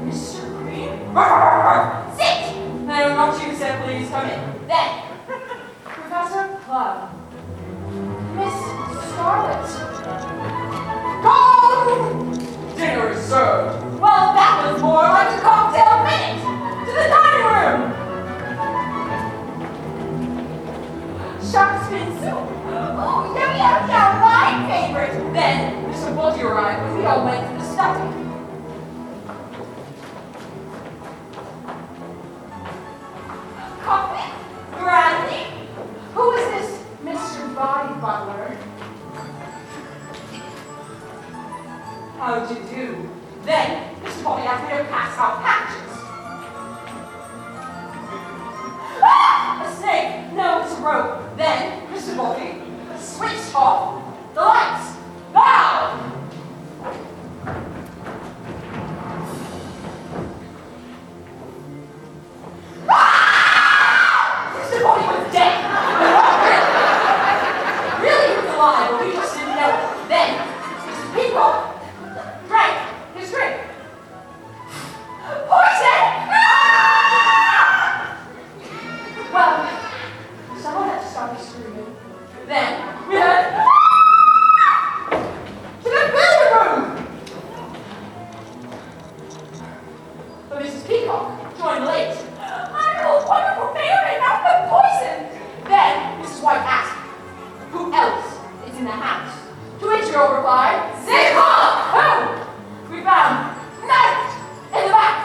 Mr. Green. Sit! No, not you, sir, please come in. Then, Professor Plum. Miss Scarlet. Gone! Dinner is served. Well, that was more like a cocktail minute. To the dining room. Shark's fin soup. Oh, yum, yum, yum, my favorite. Then, Mr. Body arrived and we all went to the study. Coffee? Brandy? Who is this Mr. Body Butler? How'd you do? Then, Mr. Body asked me to pass out packages. Ah! A snake! No, it's a rope. Then, Mr. Body switched off the lights. Now! Mr. Body was dead. Really, he was alive, but we just didn't know it. Then, Mr. Peacock drank his drink. Poison! Ah! Well, someone had to stop me screaming. Then, we heard to the billiard room! But Mrs. Peacock joined late. I'm a wonderful fairy, not the poison! Then Mrs. White asked, who else is in the house? To which girl replied, Zigma! Who? We found knife in the back.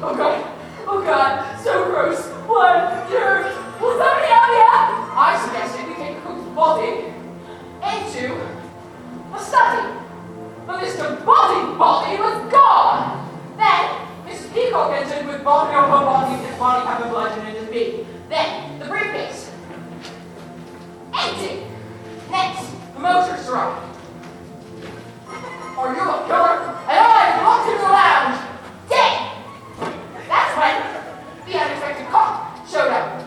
Oh God, so gross. Blood, dirt. Will somebody help me out? I suggested we take the cook's body into the study. But Mr. Body was gone. Then Mrs. Peacock entered with body on her body, his body having bludgeoned in his beak. Then the briefcase. Empty. Next, the motorist arrived. Are you a killer? And I walked into the lounge. Dead. That's when the unexpected cop showed up.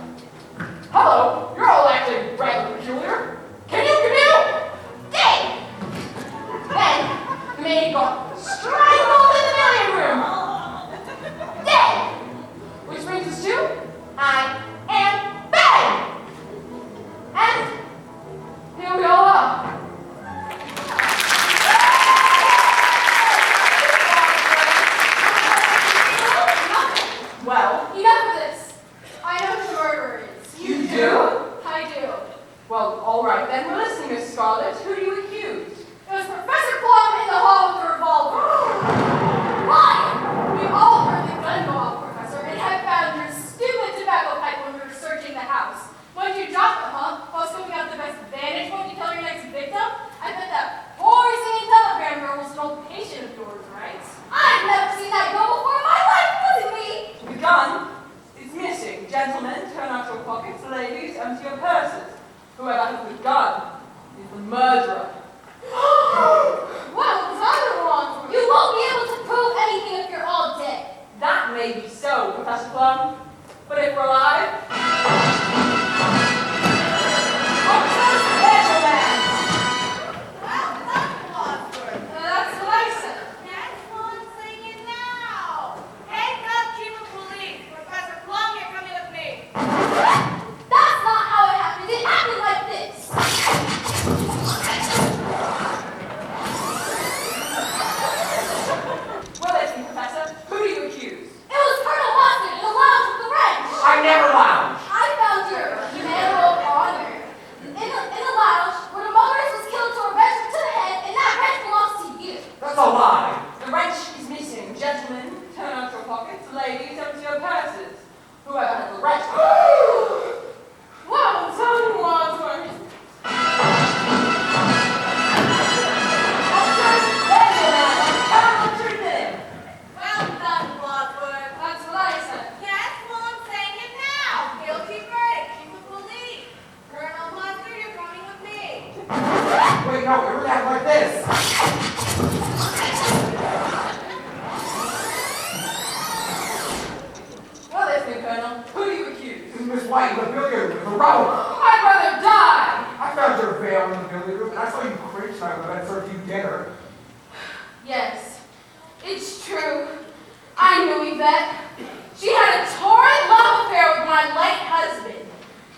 Hello, you're all acting rather peculiar. Can you commute? they got strangled in the billiard room. Dead. Which brings us to, I am Ben. And here we all are. Well, Enough of this. I know who the murderer is. you do? I do. Well, all right, then we're listening, Miss Scarlet. Who do you accuse? It was Professor Plum in the hall with the revolver. Why? We all heard the gun go off, Professor, and had found your stupid tobacco pipe when we were searching the house. When did you drop it, huh? While scoping out the best vantage point to kill your next victim? I bet that poor singing telegram girl was an old patient of yours, right? I've never seen that girl before in my life, wasn't me? The gun is missing. Gentlemen, turn out your pockets. Ladies, empty your purses. Whoever has the gun is the murderer. Well, it's other ones. You won't be able to prove anything if you're all dead. That may be so, Professor Plum. But if we're alive... There's your man! That's what I said. That's what I'm saying now. Handcuff Chief of Police. Professor Plum, you're coming with me. That's not how it happened. It happened like this. Well, listen, Professor. Who do you accuse? It was Colonel Watson in the lounge with the wrench. I never lounge. I found your medal of honor in the lounge where the motorist was killed to a wrench to the head, and that wrench belongs to you. That's a lie. The wrench is missing. Gentlemen, turn out your pockets. Ladies, empty your purses. Whoever has the wrench... Well done, Wadsworth. There's your man. Come on, treat him. Well done, Wadsworth. That's what I said. Yes, well, I'm saying it now. Guilty verdict, Chief of Police. Colonel Mustard, you're coming with me. Wait, no, it really happened like this. Well, listen, Colonel. Who do you accuse? This is Miss White in the billiard room, the robber. I'd rather die. I found your veil in the billiard room, and I saw you cringe tonight when I served you dinner. Yes, it's true. I knew Yvette. She had a torrid love affair with my late husband.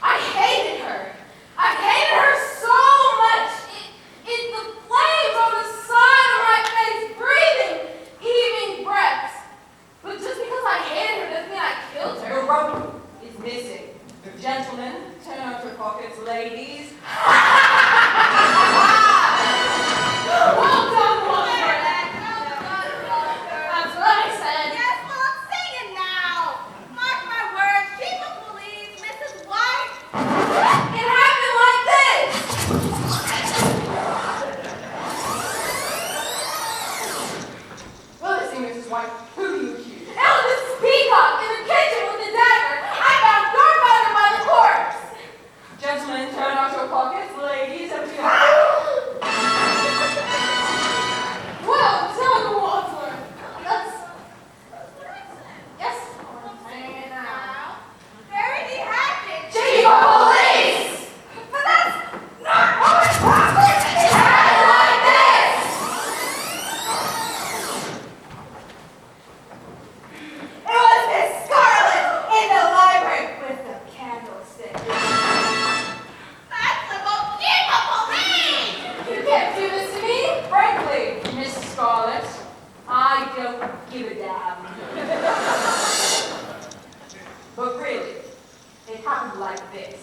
I hated her. I hated her so much. It the flames on the side of my face, breathing, heaving breaths. But just because I hated her doesn't mean I killed The her. rope is missing. Gentlemen, turn out your pockets. Ladies, Well done, Wadsworth. That's what I said. Yes, well, I'm saying it now. Mark my words, Chief of Police, Mrs. White. It happened like this. well, listen, Mrs. White. Who do you accuse? It was Mrs. Peacock in the kitchen with the dagger. I found gunpowder by the corpse. Gentlemen, turn out your pockets. Ladies, empty your... Well done, Wadsworth. That's yes. I'm saying it now. Verity Hatchet. Chief of Police. But that's not how it's It happened like this. It was Miss Scarlet in the library with the candlestick. That's the most Chief of Police. You can't do this to me. Frankly, Miss Scarlet, I don't give a damn. But really, it happened like this.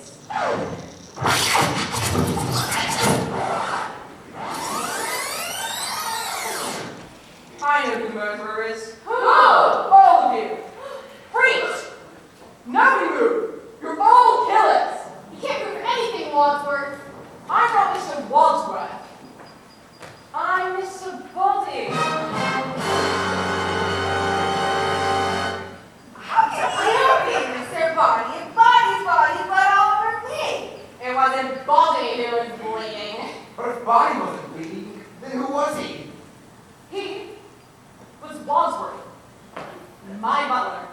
I know who the murderer is. Who? All of you. Freaks! Nobody move! You're all killers! You can't prove anything, Wadsworth. I'm not Mr. Wadsworth. I'm Mr. Body. How can you be Mr. Body and Body's body blood all over me? It wasn't Body who was bleeding. But if Body wasn't bleeding, then who was he? He was Wadsworth, my butler.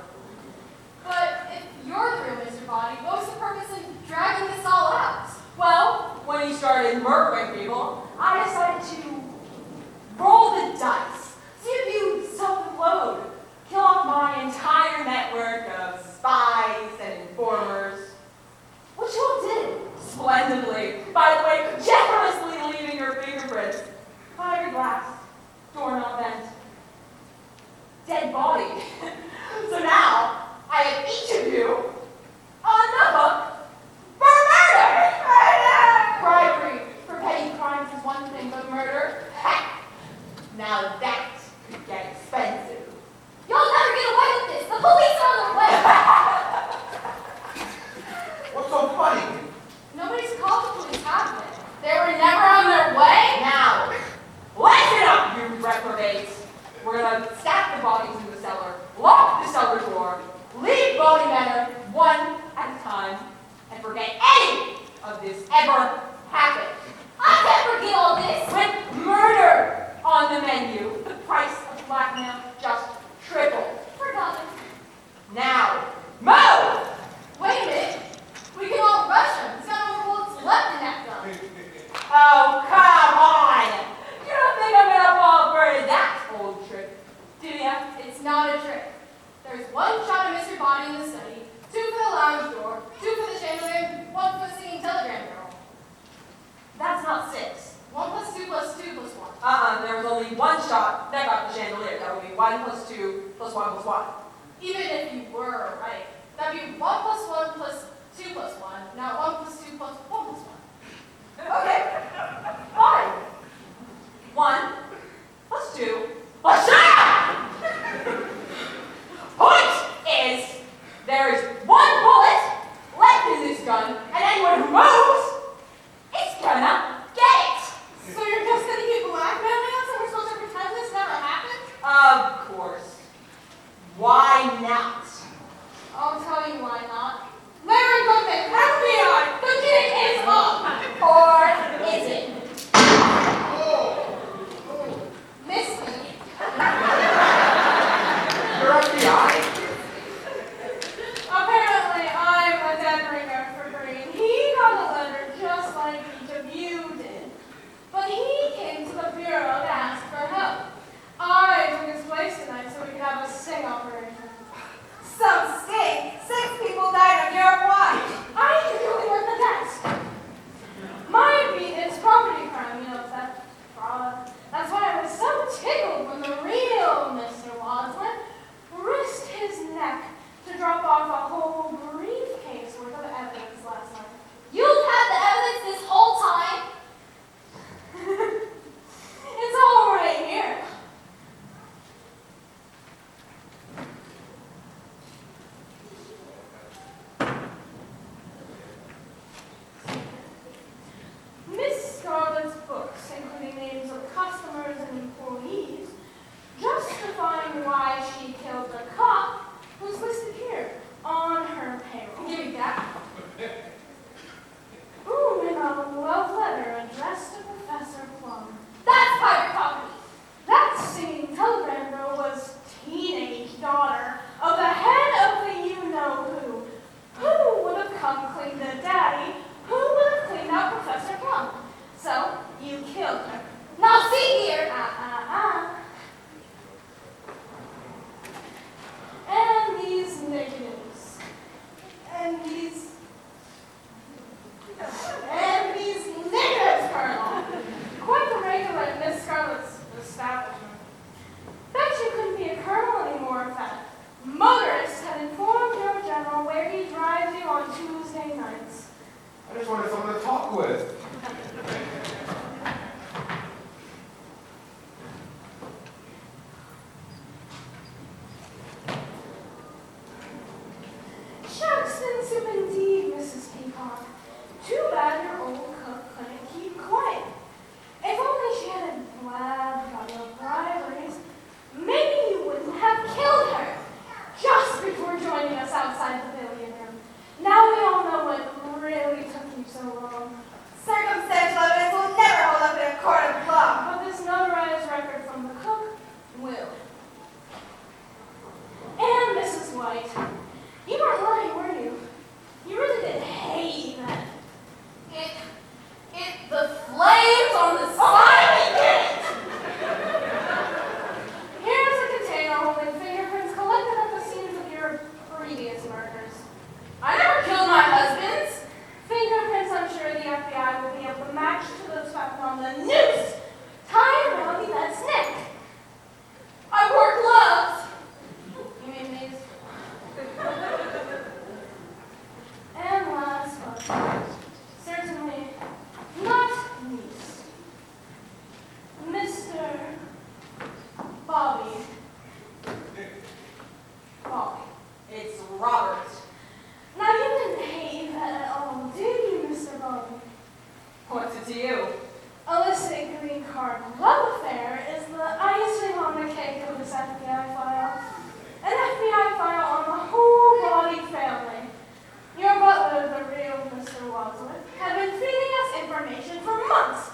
But if you're the real Mr. Body, what was the purpose in dragging this all out? Well, when he started murdering people, I decided to roll the dice. body manner one at a time and forget any of this ever happened. I can't forget all this. With murder on the menu, the price of blackmail just tripled. Forgotten. Now, move! Wait a minute. We can all rush him. He's got no more bullets left in that gun. Oh, come on! You don't think I'm gonna fall for that old trick, do ya? It's not a trick. There's one shot of Mr. Body in the study, 2 for the lounge door, 2 for the chandelier, 1 for the singing telegram girl. That's not 6. 1 plus 2 plus 2 plus 1. There was only one shot that got the chandelier. That would be 1 plus 2 plus 1 plus 1. Even if you were right, that'd be 1 plus 1 plus 2 plus 1, not 1 plus 2 plus 1 plus 1. Okay, fine. 1 plus 2 plus shut up! Point is, there is 1 bullet left in this gun, and anyone who moves is gonna get it. So you're just gonna keep blackmailing us and we're supposed to pretend this never happened? Of course. Why not? I'll tell you why not. Larry Goodman, FBI, the gig is up! Or is it? Miss me. You're FBI? Apparently, I'm a dead ringer for Green. He got a letter just like each of you did. But he came to the Bureau to ask for help. I took his place tonight so we could have a sting operation. Some sting. 6 people died on your watch. I usually work the desk. My beat is property crime, you know, theft, fraud. That's why I was so tickled when the real Mr. Wadsworth risked his neck to drop off a whole briefcase worth of evidence last night. You've had the evidence this whole time? It's all right here. Miss Scarlett's books, including names of customers and employees, justifying why she killed the cop, was listed here on her payroll. Give me that. Ooh, and a love letter addressed to Professor Plum. That's private property. That singing telegram girl was teenage daughter of the head of the you-know-who. Who would have come clean to Daddy? Who would have cleaned out Professor Plum? So, you killed her. Now see here. And these negatives. And these negatives, Colonel. Quite the regular at Miss Scarlett's establishment. Bet you couldn't be a colonel anymore if that motorist had informed your general where he drives you on Tuesday nights. I just wanted someone to talk with. Sharks and soup indeed, Mrs. Peacock. Too bad your old cook couldn't keep quiet. If only she had blabbed about your briberies, maybe you wouldn't have killed her just before joining us outside the billiard room. Now we all know what really took you so long. Circumstantial evidence will never hold up in a court of law. But this notarized record from the cook will. And Mrs. White, you weren't lying, were you? You really did hate that. The flames on the side. Here's a container holding fingerprints collected at the scenes of your previous murders. I never killed my husbands. Fingerprints I'm sure the FBI will be able to match to those found on the noose tied around Yvette's neck. I wore gloves. You mean these? And last but certainly not least, Mr. Bobby. Bobby. It's Robert. Now you didn't hate that at all, did you, Mr. Bobby? What's it to you? Illicit green card love affair is the icing on the cake of this FBI file. An FBI file on the whole body months.